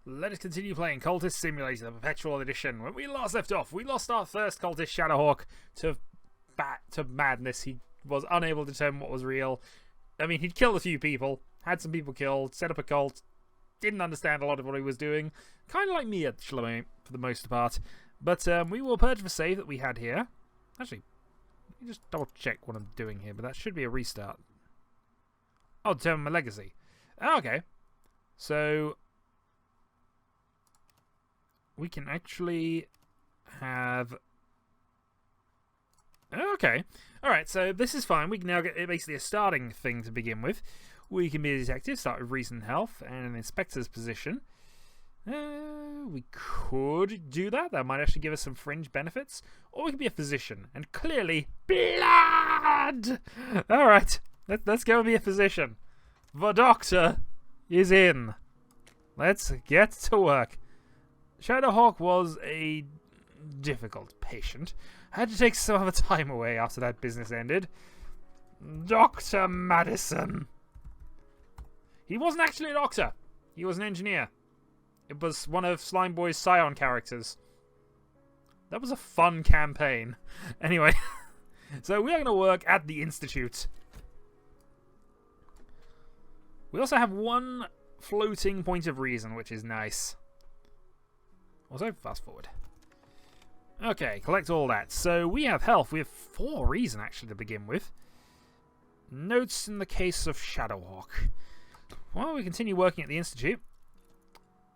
Let us continue playing Cultist Simulator, the Perpetual edition. When we last left off, we lost our first cultist, Shadowhawk, to madness. He was unable to determine what was real. I mean, he'd killed a few people, had some people killed, set up a cult, didn't understand a lot of what he was doing. Kind of like me, actually, for the most part. But we will purge the save that we had here. Actually, let me just double check what I'm doing here, but that should be a restart. Oh, determine my legacy. Oh, okay. So we can actually have... Okay. Alright, so this is fine. We can now get basically a starting thing to begin with. We can be a detective, start with reason and health, and an inspector's position. We could do that. That might actually give us some fringe benefits. Or we could be a physician. And clearly, blood! Alright, let's go and be a physician. The doctor is in. Let's get to work. Shadowhawk was a difficult patient. I had to take some of the time away after that business ended. Dr. Madison. He wasn't actually a doctor. He was an engineer. It was one of Slime Boy's Scion characters. That was a fun campaign. Anyway, so we are going to work at the Institute. We also have one floating point of reason, which is nice. Also, fast forward. Okay, collect all that. So we have health. We have 4 reason, actually, to begin with. Notes in the case of Shadowhawk. While we continue working at the Institute,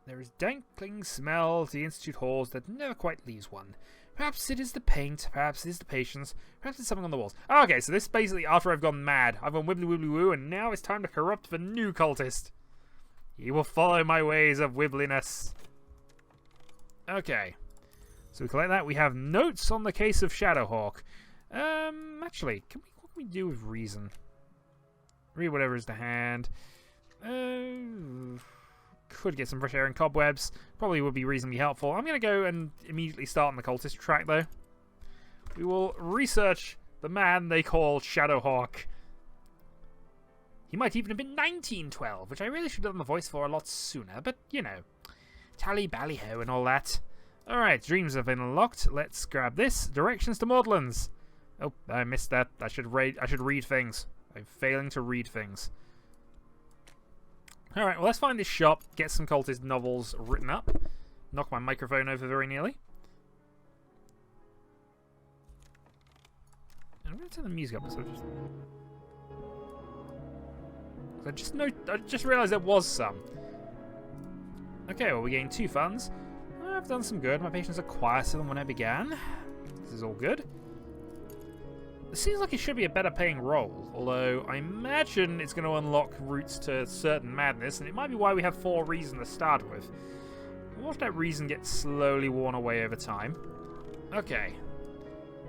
there is dankling smell to the Institute halls that never quite leaves one. Perhaps it is the paint, perhaps it is the patience, perhaps it's something on the walls. Okay, so this is basically after I've gone mad. I've gone wibbly wibbly woo, and now it's time to corrupt the new cultist. He will follow my ways of wibbliness. Okay. So we collect that. We have notes on the case of Shadowhawk. Actually, what can we do with reason? Read whatever is to hand. Could get some fresh air and cobwebs. Probably would be reasonably helpful. I'm going to go and immediately start on the cultist track, though. We will research the man they call Shadowhawk. He might even have been 1912, which I really should have done the voice for a lot sooner, but, you know, tally-bally-ho and all that. Alright, dreams have been unlocked. Let's grab this. Directions to Maudlands. Oh, I missed that. I should read things. I'm failing to read things. Alright, well, let's find this shop, get some cultist novels written up. Knock my microphone over very nearly. And I'm going to turn the music up, so I just realised there was some. Okay, well, we gained 2 funds. I've done some good. My patients are quieter than when I began. This is all good. It seems like it should be a better paying role, although I imagine it's going to unlock routes to certain madness, and it might be why we have 4 reason to start with. Watch that reason get slowly worn away over time. Okay.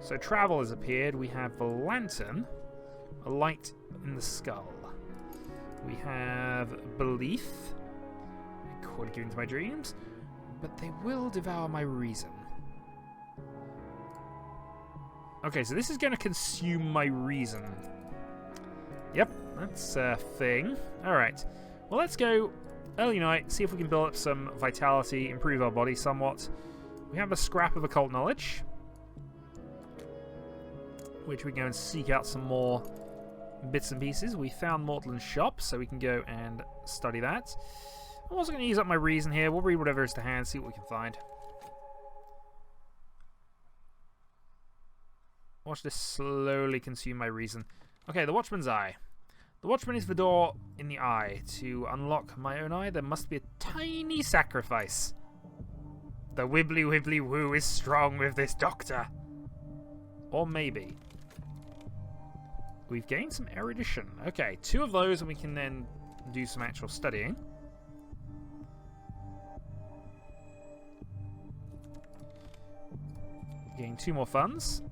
So travel has appeared. We have the lantern, a light in the skull. We have belief. I could give into my dreams, but they will devour my reason. Okay, so this is going to consume my reason. Yep, that's a thing. Alright, well, let's go early night, see if we can build up some vitality, improve our body somewhat. We have a scrap of occult knowledge, which we can go and seek out some more bits and pieces. We found Mortland's shop, so we can go and study that. I'm also going to use up my reason here. We'll read whatever is to hand, see what we can find. Watch this slowly consume my reason. Okay, the Watchman's Eye. The Watchman is the door in the eye. To unlock my own eye, there must be a tiny sacrifice. The wibbly wibbly woo is strong with this doctor. Or maybe. We've gained some erudition. Okay, 2 of those, and we can then do some actual studying. Gain 2 more funds.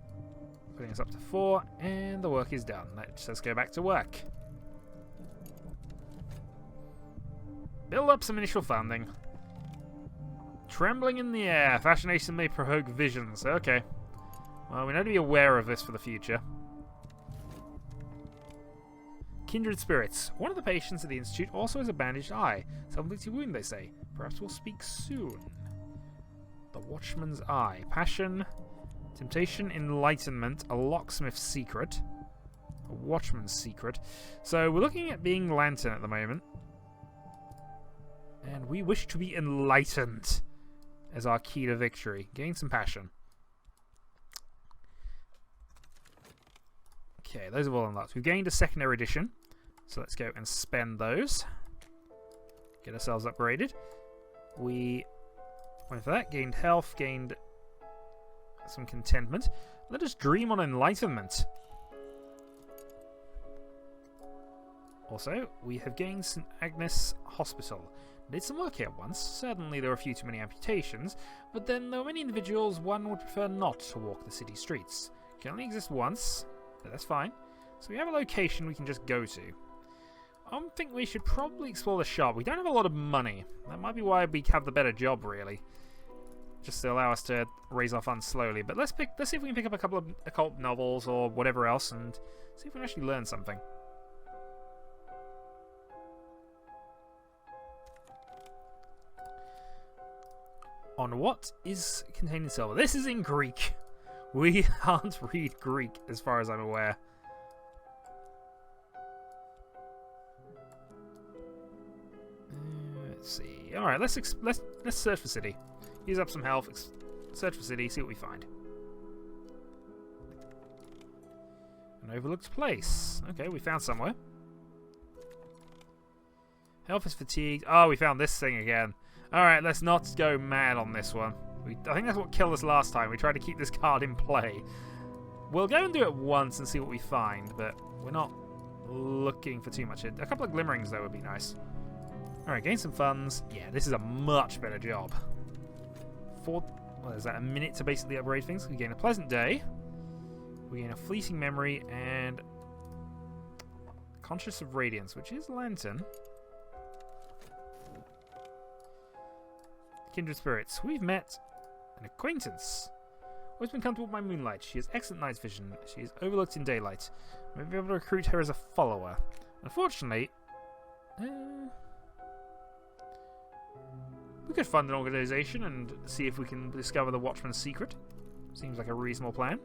Putting us up to 4, and the work is done. Let's go back to work. Build up some initial funding. Trembling in the air. Fascination may provoke visions. Okay. Well, we need to be aware of this for the future. Kindred spirits. One of the patients at the Institute also has a bandaged eye. Self-inflicted wound, they say. Perhaps we'll speak soon. The Watchman's Eye. Passion, Temptation, Enlightenment, a Locksmith's Secret, a Watchman's Secret. So we're looking at being Lantern at the moment. And we wish to be enlightened as our key to victory. Gain some passion. Okay, those are all unlocked. We've gained a secondary edition. So let's go and spend those. Get ourselves upgraded. We went for that. Gained health. Gained some contentment. Let us dream on enlightenment. Also, we have gained St. Agnes Hospital. Did some work here once. Certainly there were a few too many amputations, but then there were many individuals one would prefer not to walk the city streets. Can only exist once, but that's fine. So we have a location we can just go to. I think we should probably explore the shop. We don't have a lot of money. That might be why we have the better job, really. Just to allow us to raise our funds slowly. But let's see if we can pick up a couple of occult novels or whatever else and see if we can actually learn something. On what is contained in silver? This is in Greek. We can't read Greek as far as I'm aware. Let's see. All right, let's search for city. Use up some health. Search for city. See what we find. An overlooked place. Okay, we found somewhere. Health is fatigued. Oh, we found this thing again. Alright, let's not go mad on this one. I think that's what killed us last time. We tried to keep this card in play. We'll go and do it once and see what we find, but we're not looking for too much. A couple of glimmerings, though, would be nice. Alright, gain some funds. Yeah, this is a much better job. What is that, a minute to basically upgrade things? We gain a pleasant day. We gain a fleeting memory and conscious of radiance, which is lantern. Kindred spirits. We've met an acquaintance. Always been comfortable by moonlight. She has excellent night vision. She is overlooked in daylight. We may be able to recruit her as a follower. Unfortunately, we could fund an organization and see if we can discover the Watchman's secret. Seems like a reasonable plan.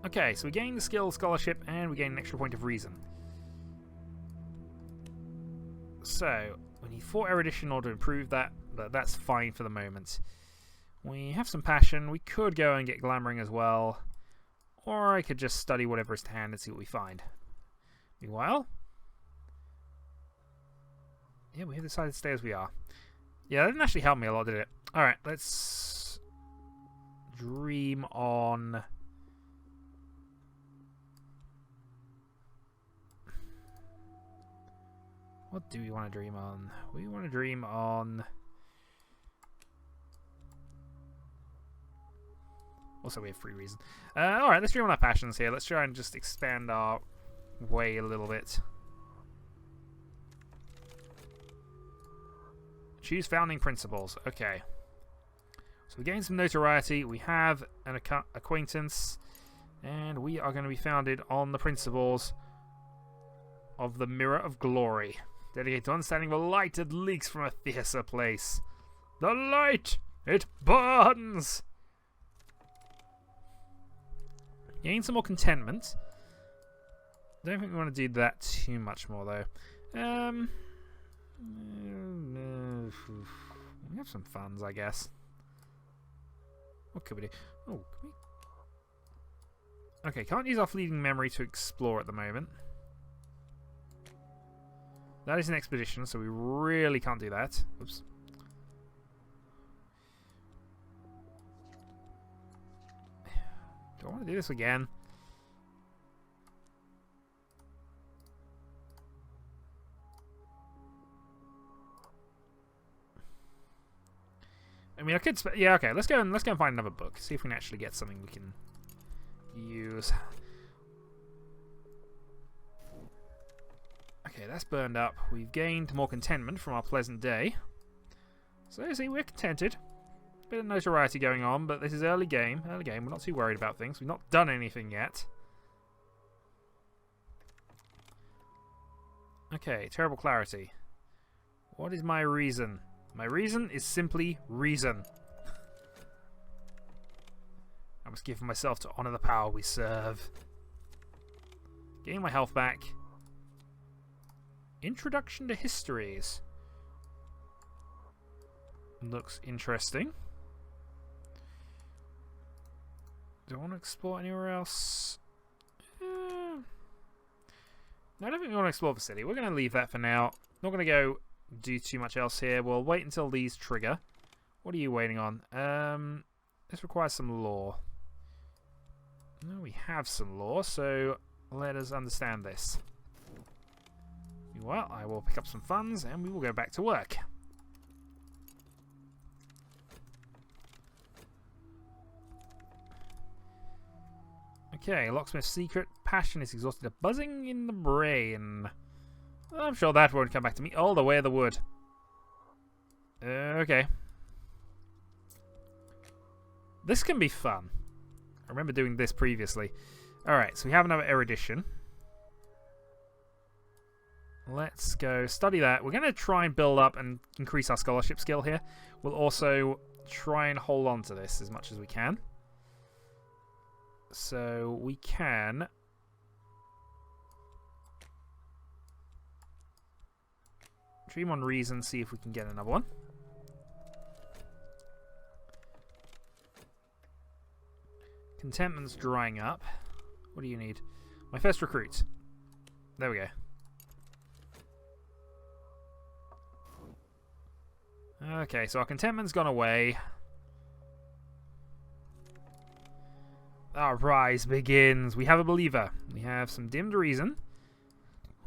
Okay, so we gain the skill, scholarship, and we gain an extra point of reason. So, we need 4 erudition in order to improve that, but that's fine for the moment. We have some passion. We could go and get glamoring as well. Or I could just study whatever is to hand and see what we find. Meanwhile, yeah, we have decided to stay as we are. Yeah, that didn't actually help me a lot, did it? Alright, let's dream on... What do we want to dream on? We want to dream on... Also, we have free reason. Alright, let's dream on our passions here. Let's try and just expand our way a little bit. Choose founding principles. Okay. So we gain some notoriety. We have an acquaintance. And we are going to be founded on the principles of the Mirror of Glory. Dedicated to understanding the light that leaks from a fiercer place. The light! It burns! Gain some more contentment. Don't think we want to do that too much more, though. We have some funds, I guess. What could we do? Oh, can we... Okay, can't use our fleeting memory to explore at the moment. That is an expedition, so we really can't do that. Oops. Do I want to do this again? I mean, I could... Yeah, okay, let's go and find another book. See if we can actually get something we can use. Okay, that's burned up. We've gained more contentment from our pleasant day. So, see, we're contented. Bit of notoriety going on, but this is early game. Early game, we're not too worried about things. We've not done anything yet. Okay, terrible clarity. What is my reason? My reason is simply reason. I must give myself to honour the power we serve. Gain my health back. Introduction to histories. Looks interesting. Do I want to explore anywhere else? No, I don't think we want to explore the city. We're going to leave that for now. Not going to go do too much else here. We'll wait until these trigger. What are you waiting on? This requires some lore. No, we have some lore, so let us understand this. Well, I will pick up some funds and we will go back to work. Okay, locksmith's secret. Passion is exhausted. A buzzing in the brain. I'm sure that won't come back to me. All the way of the wood. Okay. This can be fun. I remember doing this previously. Alright, so we have another erudition. Let's go study that. We're going to try and build up and increase our scholarship skill here. We'll also try and hold on to this as much as we can. So we can dream on reason, see if we can get another one. Contentment's drying up. What do you need? My first recruit. There we go. Okay, so our contentment's gone away. Our rise begins. We have a believer. We have some dimmed reason.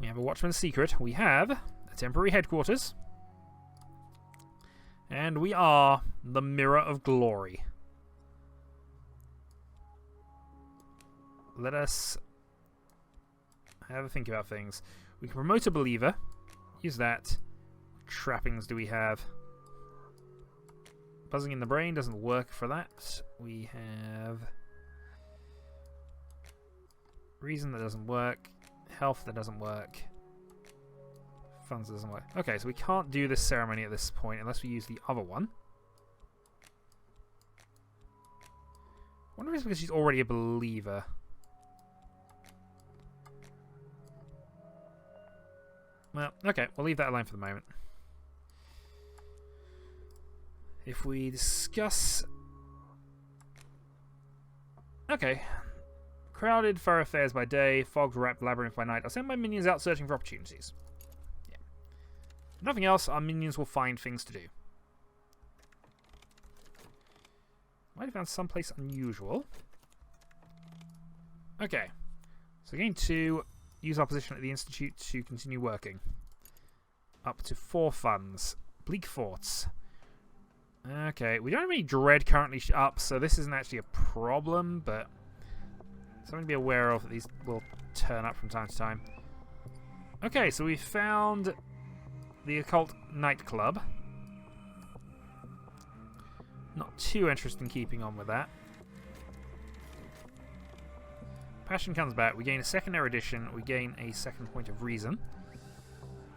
We have a watchman's secret. We have a temporary headquarters. And we are the mirror of glory. Let us have a think about things. We can promote a believer. Use that. What trappings do we have? Buzzing in the brain doesn't work for that. We have reason that doesn't work. Health that doesn't work. Funds that doesn't work. Okay, so we can't do this ceremony at this point unless we use the other one. I wonder if it's because she's already a believer. Well, okay, we'll leave that alone for the moment. If we discuss... Okay. Crowded thoroughfares by day, fog-wrapped labyrinth by night. I'll send my minions out searching for opportunities. Yeah. If nothing else, our minions will find things to do. Might have found someplace unusual. Okay. So again, to use our position at the Institute to continue working. Up to 4 funds. Bleak Forts. Okay, we don't have any dread currently up, so this isn't actually a problem, but something to be aware of that these will turn up from time to time. Okay, so we found the occult nightclub. Not too interested in keeping on with that. Passion comes back. We gain a second erudition. We gain a second point of reason.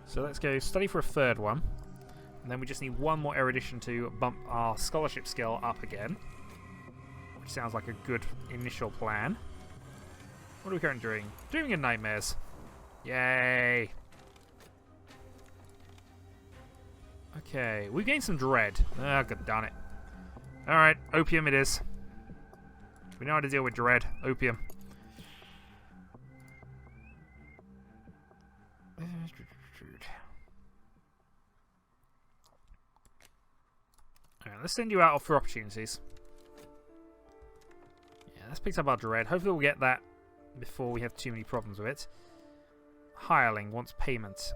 So let's go study for a third one. And then we just need one more erudition to bump our scholarship skill up again. Which sounds like a good initial plan. What are we currently doing? Dreaming in nightmares. Yay! Okay, we've gained some dread. Ah, god darn it. Alright, opium it is. We know how to deal with dread. Opium. Alright, let's send you out for opportunities. Yeah, let's pick up our dread. Hopefully we'll get that before we have too many problems with it. Hireling wants payment.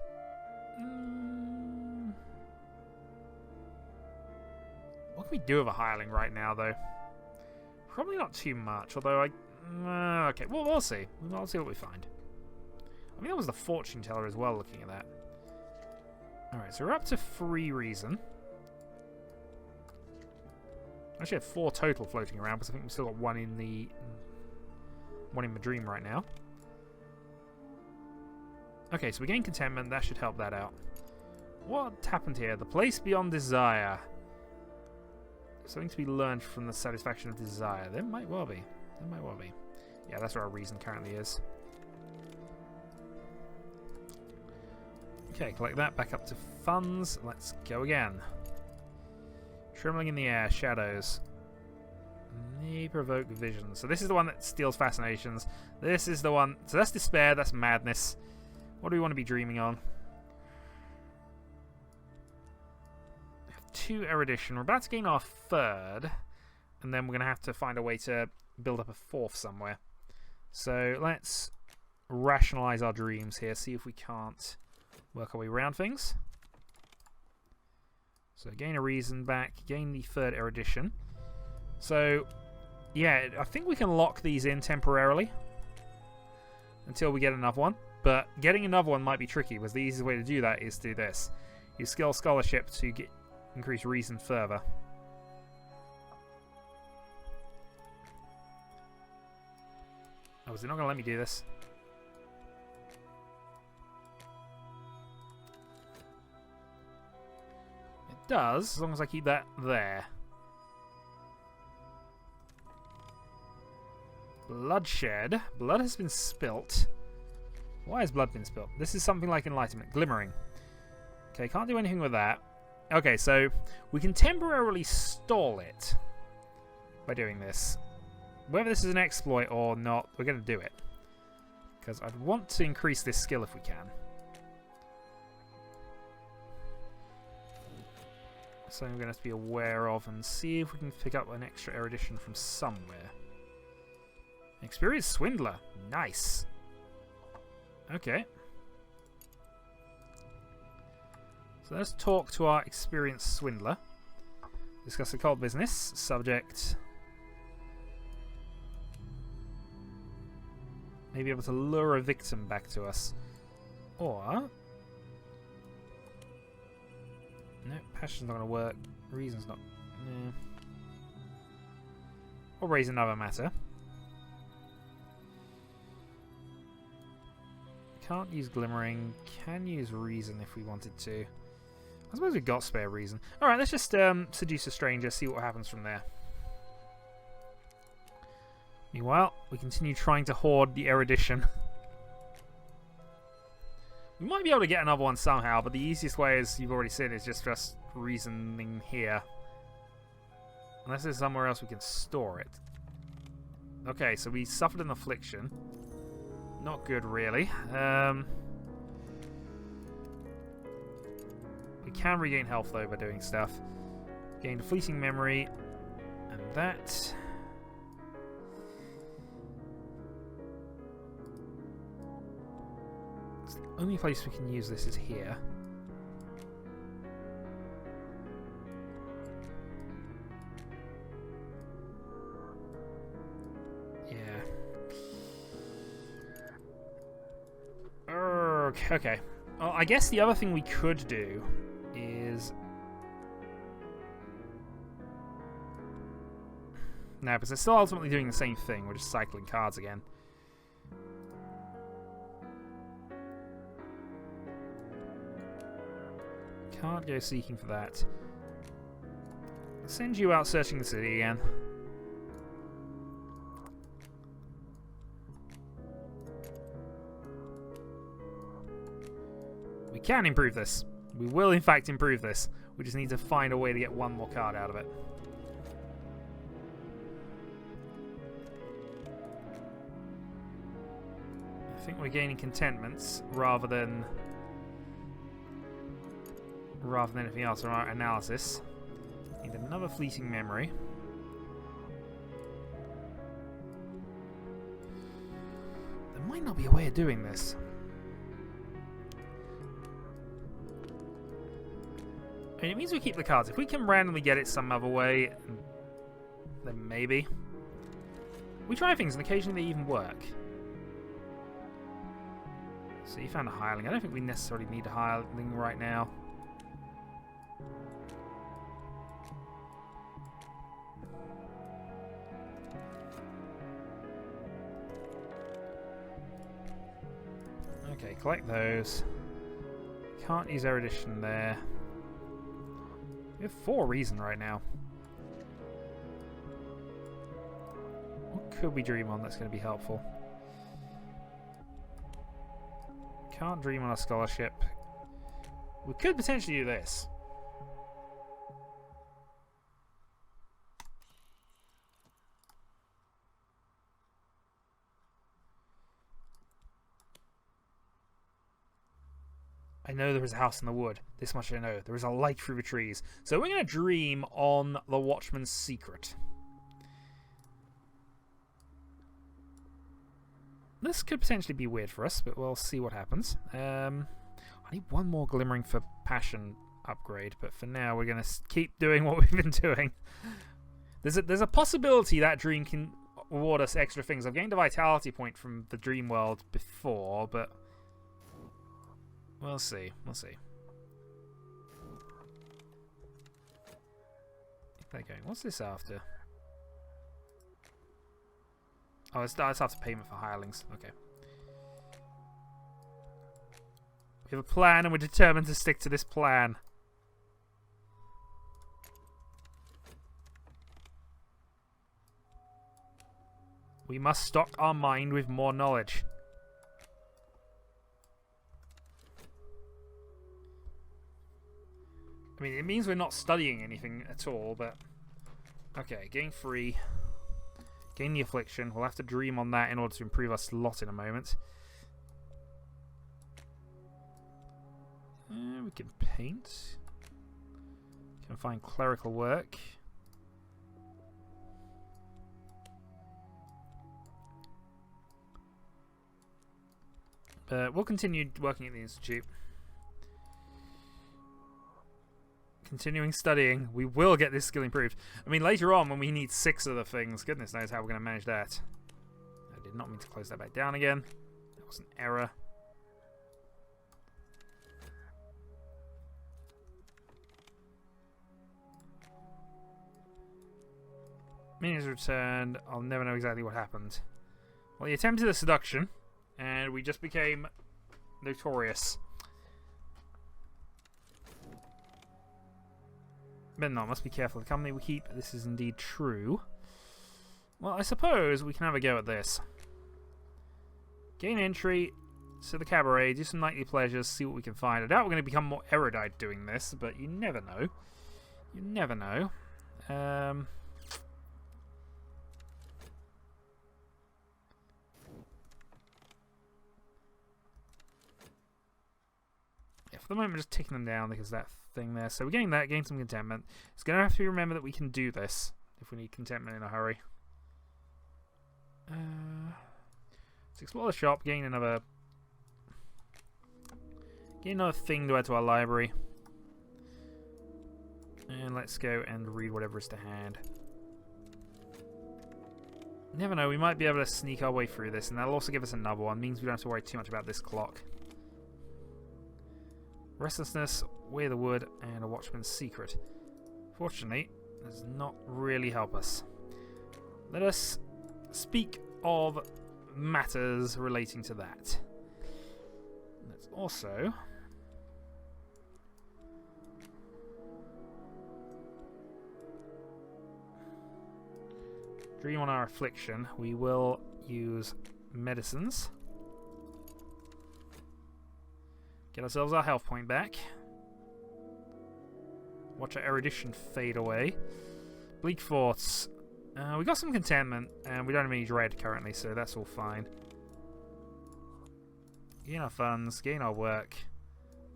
What can we do with a hireling right now, though? Probably not too much, although I... okay, well, we'll see. We'll see what we find. I mean, that was the fortune teller as well, looking at that. Alright, so we're up to 3 reason. I actually have 4 total floating around, because I think we've still got one in the dream right now. Okay, so we gain contentment. That should help that out. What happened here? The place beyond desire. Something to be learned from the satisfaction of desire. There might well be. There might well be. Yeah, that's where our reason currently is. Okay, collect that. Back up to funds. Let's go again. Trembling in the air. Shadows. May provoke visions. So this is the one that steals fascinations. This is the one. So that's despair. That's madness. What do we want to be dreaming on? We have 2 erudition. We're about to gain our 3rd. And then we're going to have to find a way to build up a 4th somewhere. So let's rationalize our dreams here. See if we can't work our way around things. So gain a reason back. Gain the 3rd erudition. So, yeah, I think we can lock these in temporarily. Until we get another one. But getting another one might be tricky, because the easiest way to do that is to do this. Use skill scholarship to increase reason further. Oh, is it not going to let me do this? It does, as long as I keep that there. Bloodshed. Blood has been spilt. Why has blood been spilt? This is something like enlightenment. Glimmering. Okay, can't do anything with that. Okay, so we can temporarily stall it by doing this. Whether this is an exploit or not, we're going to do it. Because I'd want to increase this skill if we can. So I'm going to have to be aware of and see if we can pick up an extra erudition from somewhere. Experienced Swindler. Nice. Okay. So let's talk to our experienced swindler. Discuss occult business. Subject. May be able to lure a victim back to us. Or... no, passion's not going to work. Reason's not... no. Or raise another matter. Can't use glimmering. Can use reason if we wanted to. I suppose we've got spare reason. Alright, let's just seduce a stranger, see what happens from there. Meanwhile, we continue trying to hoard the erudition. We might be able to get another one somehow, but the easiest way, as you've already said, is just reasoning here. Unless there's somewhere else we can store it. Okay, so we suffered an affliction. Not good, really. We can regain health, though, by doing stuff. Gain a fleeting memory. And that... it's the only place we can use this is here. Okay. Well, I guess the other thing we could do is... no, because they're still ultimately doing the same thing. We're just cycling cards again. Can't go seeking for that. Send you out searching the city again. We can improve this. We will, in fact, improve this. We just need to find a way to get one more card out of it. I think we're gaining contentments rather than anything else from our analysis. Need another fleeting memory. There might not be a way of doing this. I mean, it means we keep the cards. If we can randomly get it some other way, then maybe. We try things and occasionally they even work. So you found a hireling. I don't think we necessarily need a hireling right now. Okay, collect those. Can't use erudition there. We have 4 reason right now. What could we dream on that's going to be helpful? Can't dream on a scholarship. We could potentially do this. I know there is a house in the wood. This much I know. There is a light through the trees. So we're going to dream on the Watchman's secret. This could potentially be weird for us, but we'll see what happens. I need one more Glimmering for Passion upgrade, but for now we're going to keep doing what we've been doing. There's a possibility that dream can award us extra things. I've gained a vitality point from the dream world before, but we'll see. We'll see. Okay, what's this after? Oh, it's after payment for hirelings. Okay. We have a plan and we're determined to stick to this plan. We must stock our mind with more knowledge. I mean, it means we're not studying anything at all, but... Okay, gain 3. Gain the affliction. We'll have to dream on that in order to improve our slot in a moment. We can paint. We can find clerical work. But we'll continue working at the Institute. Continuing studying, we will get this skill improved. I mean, later on, when we need 6 of the things, goodness knows how we're going to manage that. I did not mean to close that back down again. That was an error. Minions returned. I'll never know exactly what happened. Well, he attempted a seduction, and we just became notorious. But no, must be careful. The company we keep, this is indeed true. Well, I suppose we can have a go at this. Gain entry to the cabaret, do some nightly pleasures, see what we can find. I doubt we're going to become more erudite doing this, but you never know. You never know. Yeah, for the moment, just ticking them down because that thing there. So we're getting that, gain some contentment. It's going to have to be remembered that we can do this if we need contentment in a hurry. Let's explore the shop, gain another thing to add to our library. And let's go and read whatever is to hand. Never know, we might be able to sneak our way through this, and that'll also give us another one. Means we don't have to worry too much about this clock. Restlessness, Way of the Wood, and a Watchman's Secret. Fortunately, that does not really help us. Let us speak of matters relating to that. Let's also... dream on our affliction. We will use medicines. Get ourselves our health point back. Watch our erudition fade away. Bleak thoughts. We got some contentment, and we don't have any dread currently, so that's all fine. Gain our funds, gain our work.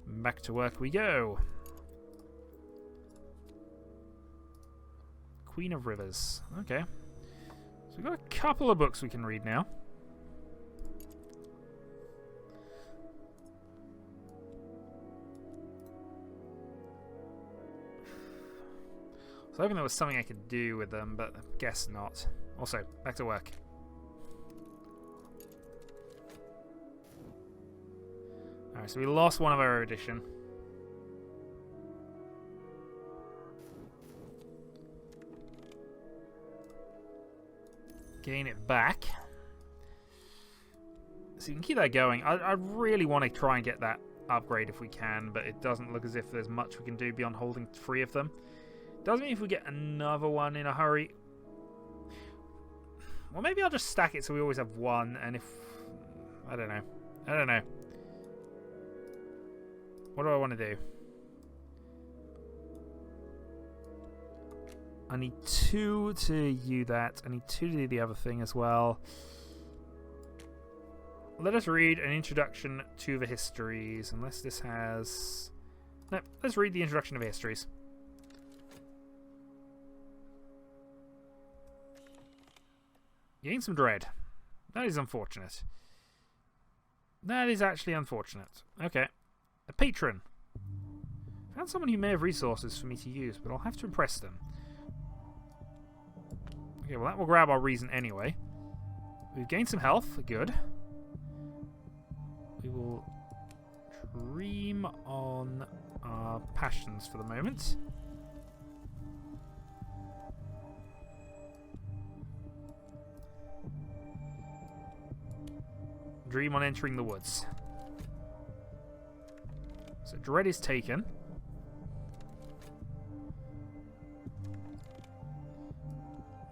Back to work we go. Queen of Rivers. Okay. So we've got a couple of books we can read now. I was hoping there was something I could do with them, but I guess not. Also, back to work. Alright, so we lost one of our erudition. Gain it back. So you can keep that going. I really want to try and get that upgrade if we can, but it doesn't look as if there's much we can do beyond holding 3 of them. Doesn't mean if we get another one in a hurry. Well, maybe I'll just stack it so we always have 1, and if... I don't know. I don't know. What do I want to do? I need 2 to do that. I need 2 to do the other thing as well. Let us read an introduction to the histories, unless this has... No, let's read the introduction of the histories. Gain some dread. That is unfortunate. That is actually unfortunate. Okay. A patron. Found someone who may have resources for me to use, but I'll have to impress them. Okay, well that will grab our reason anyway. We've gained some health. Good. We will dream on our passions for the moment. Dream on entering the woods. So dread is taken.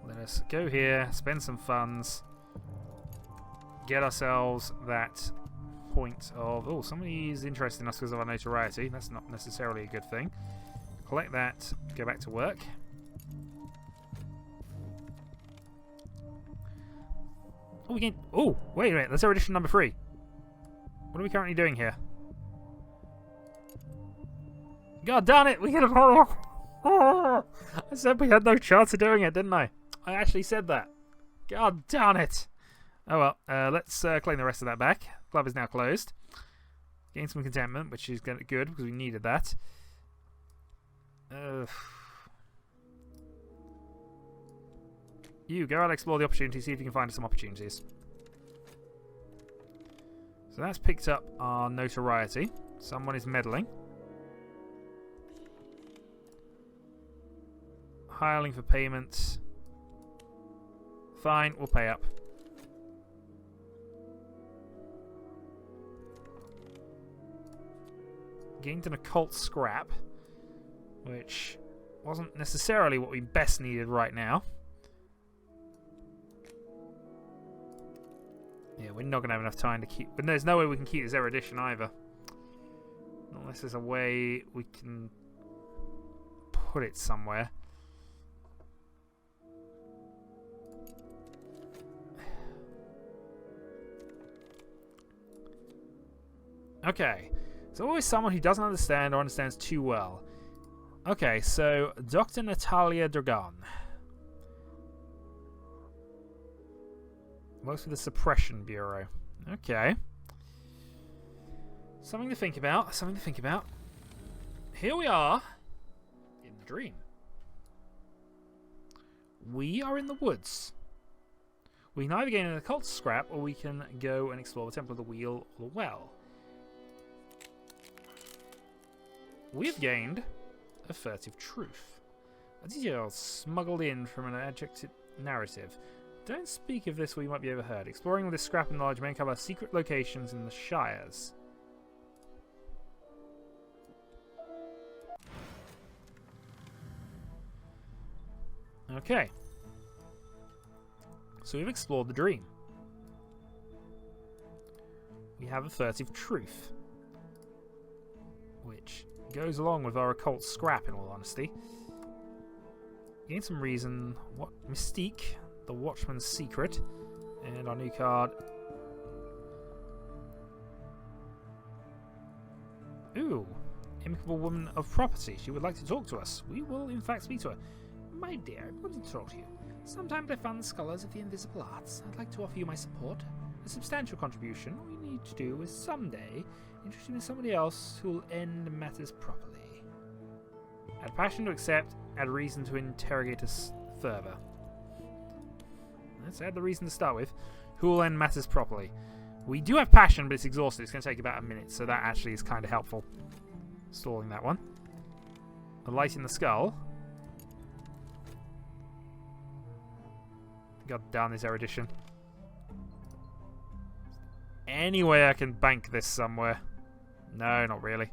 Let us go here, spend some funds, get ourselves that point of... Oh, somebody is interested in us because of our notoriety. That's not necessarily a good thing. Collect that, go back to work. Oh, we can... Oh, wait a minute. That's our edition number 3. What are we currently doing here? God darn it! We get a... I said we had no chance of doing it, didn't I? I actually said that. God darn it! Oh well, let's claim the rest of that back. Club is now closed. Gain some contentment, which is good because we needed that. You go out and explore the opportunity, see if you can find some opportunities. So that's picked up our notoriety. Someone is meddling. Hireling for payments. Fine, we'll pay up. Gained an occult scrap, which wasn't necessarily what we best needed right now. Yeah, we're not going to have enough time to keep... But there's no way we can keep this erudition either. Not unless there's a way we can put it somewhere. Okay. There's always someone who doesn't understand or understands too well. Okay, so Dr. Natalia Dragon. Works for the Suppression Bureau. Okay. Something to think about. Something to think about. Here we are in the dream. We are in the woods. We can either gain an occult scrap or we can go and explore the Temple of the Wheel or the Well. We have gained a furtive truth. A detail smuggled in from an adjective narrative. Don't speak of this or you might be overheard. Exploring with this scrap of knowledge may uncover secret locations in the Shires. Okay. So we've explored the dream. We have a furtive truth, which goes along with our occult scrap, in all honesty. Gain some reason. What? Mystique, the Watchman's Secret, and our new card. Ooh, amicable woman of property. She would like to talk to us. We will, in fact, speak to her. My dear, I want to talk to you. Sometimes I fund scholars of the invisible arts. I'd like to offer you my support. A substantial contribution. All you need to do is someday introduce me to somebody else who will end matters properly. Add passion to accept. Add reason to interrogate us further. Let's add the reason to start with. Who will end matters properly. We do have passion, but it's exhausted. It's going to take about a minute, so that actually is kind of helpful. Stalling that one. A light in the skull. God damn this erudition. any way I can bank this somewhere? No, not really.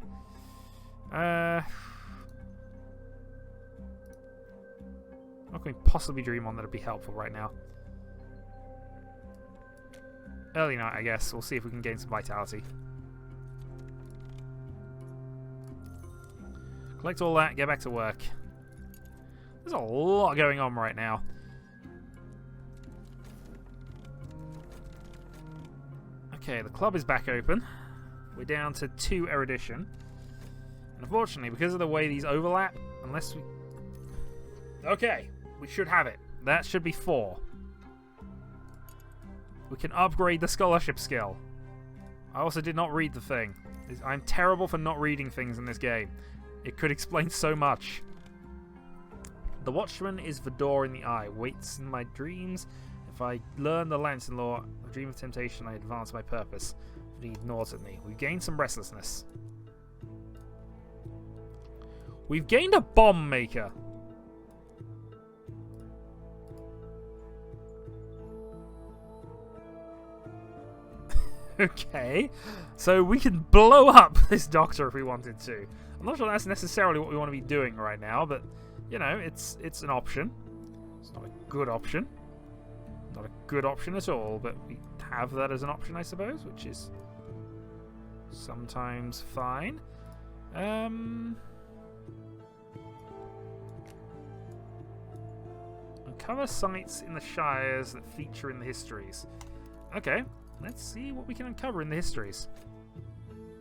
What can we possibly dream on that'd be helpful right now? Early night, I guess. We'll see if we can gain some vitality. Collect all that, get back to work. There's a lot going on right now. Okay, the club is back open. We're down to 2 erudition. And unfortunately, because of the way these overlap, unless we... Okay, we should have it. That should be 4. We can upgrade the scholarship skill. I also did not read the thing. I'm terrible for not reading things in this game. It could explain so much. The Watchman is the door in the eye. Waits in my dreams. If I learn the Lantern Law, a dream of temptation, I advance my purpose. If he ignores at me. We've gained some restlessness. We've gained a bomb maker. Okay, so we can blow up this doctor if we wanted to. I'm not sure that's necessarily what we want to be doing right now, but, you know, it's an option. It's not a good option. Not a good option at all, but we have that as an option, I suppose, which is sometimes fine. Uncover sites in the Shires that feature in the histories. Okay. Let's see what we can uncover in the histories.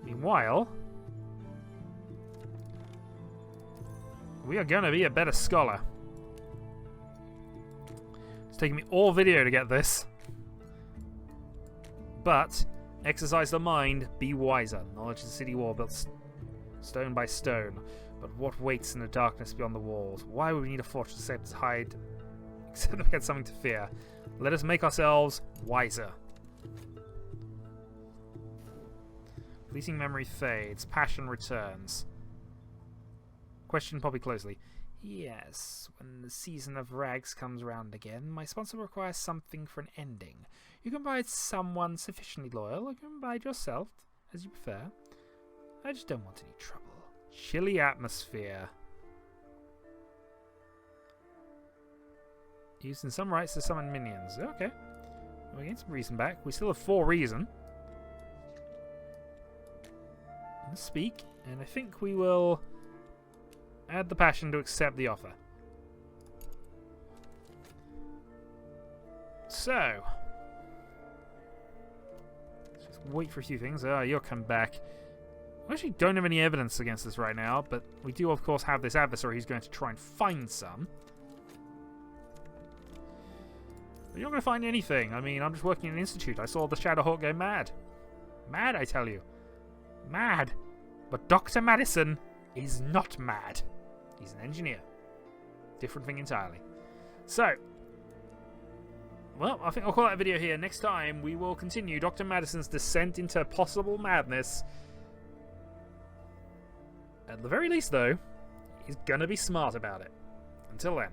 Meanwhile, we are going to be a better scholar. It's taken me all video to get this. But, exercise the mind, be wiser. Knowledge is the city wall built stone by stone. But what waits in the darkness beyond the walls? Why would we need a fortress to hide, except that we had something to fear? Let us make ourselves wiser. Fleeting memory fades. Passion returns. Question Poppy closely. Yes, when the season of rags comes round again, my sponsor requires something for an ending. You can provide someone sufficiently loyal, or you can provide yourself, as you prefer. I just don't want any trouble. Chilly atmosphere. Used in some rites to summon minions. Okay. We gain some reason back. We still have 4 reason. Let's speak, and I think we will add the passion to accept the offer. So, let's just wait for a few things. You'll come back. We actually don't have any evidence against this right now, but we do, of course, have this adversary who's going to try and find some. But you're not going to find anything. I mean, I'm just working in an institute. I saw the Shadowhawk go mad. Mad, I tell you. Mad. But Dr. Madison is not mad. He's an engineer. Different thing entirely. So, well, I think I'll call that a video here. Next time, we will continue Dr. Madison's descent into possible madness. At the very least, though, he's gonna be smart about it. Until then.